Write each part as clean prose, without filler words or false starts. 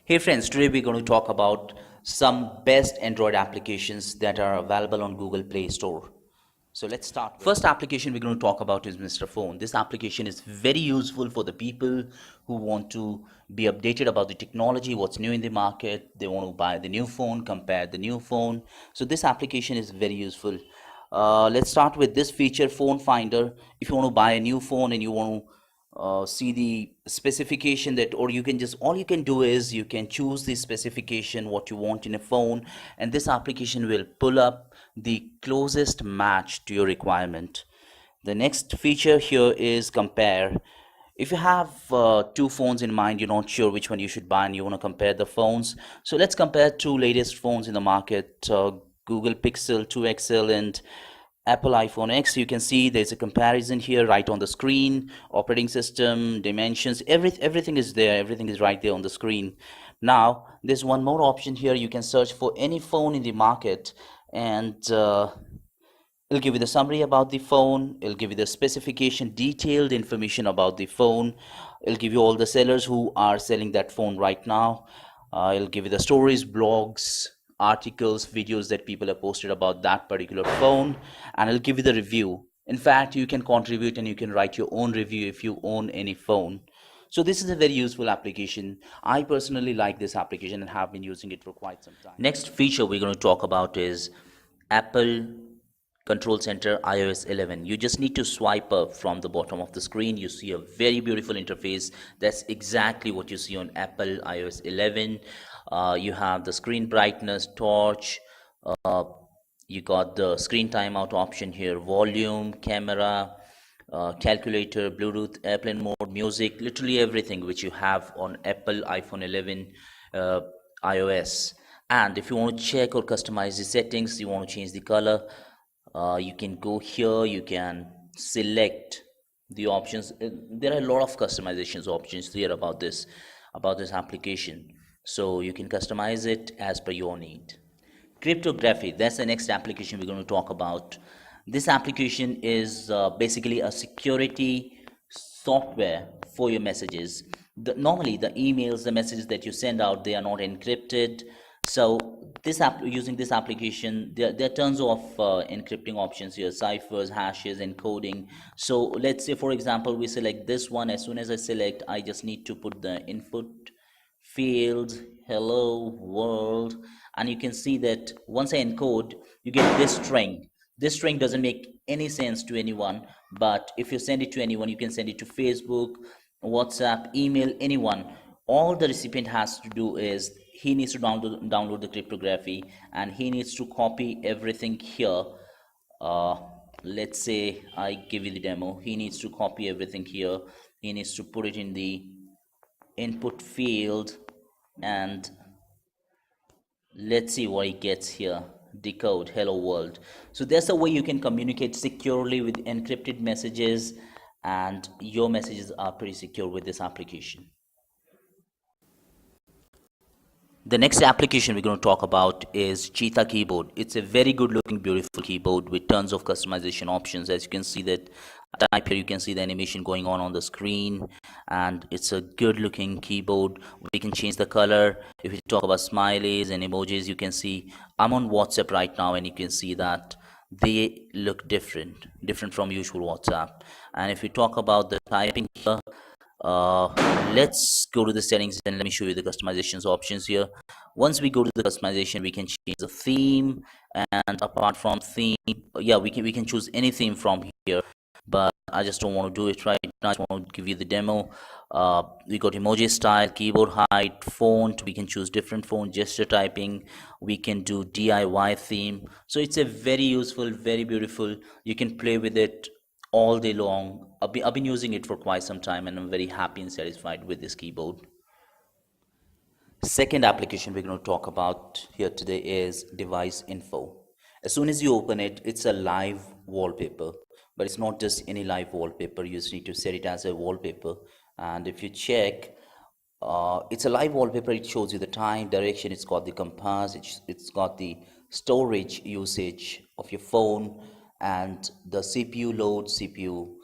Hey friends, today we're going to talk about some best Android applications that are available on Google Play Store. So let's start. First application we're going to talk about is Mr. Phone. This application is very useful for the people who want to be updated about the technology, what's new in the market. They want to buy the new phone, compare the new phone. So this application is very useful. Let's start with this feature, Phone Finder. If you want to buy a new phone and you want to see the specification that, or you can just, all you can do is you can choose the specification what you want in a phone, and this application will pull up the closest match to your requirement. The next feature here is compare. If you have two phones in mind, you're not sure which one you should buy and you want to compare the phones, so let's compare two latest phones in the market, Google Pixel 2 XL and Apple iPhone X. You can see there's a comparison here right on the screen. Operating system, dimensions, everything is there. Everything is right there on the screen. Now there's one more option here. You can search for any phone in the market, and it'll give you the summary about the phone. It'll give you the specification, detailed information about the phone. It'll give you all the sellers who are selling that phone right now. It'll give you the stories, blogs, articles, videos that people have posted about that particular phone, and it'll give you the review. In fact, you can contribute and you can write your own review if you own any phone. So this is a very useful application. I personally like this application and have been using it for quite some time. Next feature we're going to talk about is Apple Control Center iOS 11. You just need to swipe up from the bottom of the screen. You see a very beautiful interface. That's exactly what you see on Apple iOS 11. You have the screen brightness, torch, you got the screen timeout option here, volume, camera, calculator, Bluetooth, airplane mode, music, literally everything which you have on Apple iPhone 11 iOS. And if you want to check or customize the settings, you want to change the color, you can go here, you can select the options. There are a lot of customizations options here about this application, so you can customize it as per your need. Cryptography, that's the next application we're going to talk about. This application is basically a security software for your messages. Normally the emails, the messages that you send out, they are not encrypted. So using this application, there are tons of encrypting options here, ciphers, hashes, encoding. So let's say, for example, we select this one. As soon as I select, I just need to put the input field, hello world, and you can see that once I encode, you get this string. This string doesn't make any sense to anyone, but if you send it to anyone, you can send it to Facebook, WhatsApp, email, anyone. All the recipient has to do is he needs to download the cryptography, and he needs to copy everything here. Let's say I give you the demo. He needs to copy everything here. He needs to put it in the input field, and let's see what he gets here. Decode hello world. So that's the way you can communicate securely with encrypted messages, and your messages are pretty secure with this application. The next application we're going to talk about is Jitta Keyboard. It's a very good looking, beautiful keyboard with tons of customization options. As you can see that type here, you can see the animation going on the screen, and it's a good looking keyboard. We can change the color. If you talk about smileys and emojis, you can see I'm on WhatsApp right now, and you can see that they look different from usual WhatsApp. And if we talk about the typing here, let's go to the settings and let me show you the customizations options here. Once we go to the customization, we can change the theme, and apart from theme, yeah, we can choose any theme from here, but I just don't want to do it right now. I just want to give you the demo. We got emoji style, keyboard height, font. We can choose different font, gesture typing. We can do DIY theme. So it's a very useful, very beautiful. You can play with it all day long. I've been using it for quite some time, and I'm very happy and satisfied with this keyboard. Second application we're going to talk about here today is device info. As soon as you open it, it's a live wallpaper, but it's not just any live wallpaper. You just need to set it as a wallpaper, and if you check, it's a live wallpaper. It shows you the time, direction, it's got the compass, it's got the storage usage of your phone, and the CPU load, CPU,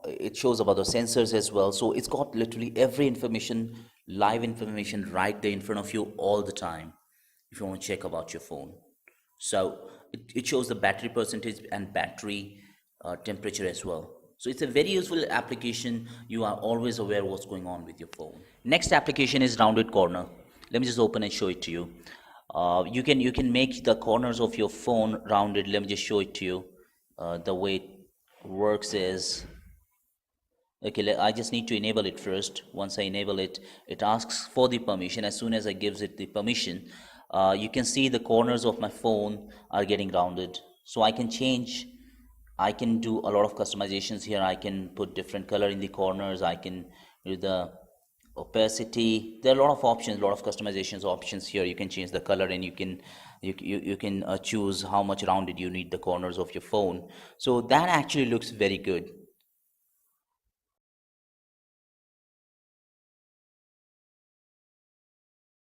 it shows about the sensors as well. So it's got literally every information live information right there in front of you all the time if you want to check about your phone. So it shows the battery percentage and battery temperature as well. So it's a very useful application. You are always aware what's going on with your phone. Next application is rounded corner. Let me just open and show it to you. You can make the corners of your phone rounded. Let me just show it to you. The way it works is, okay, I just need to enable it first. Once I enable it, it asks for the permission. As soon as I gives it the permission, you can see the corners of my phone are getting rounded. So I can do a lot of customizations here. I can put different color in the corners. I can do the opacity. There are a lot of options, a lot of customizations options here. You can change the color, and you can choose how much rounded you need the corners of your phone. So that actually looks very good.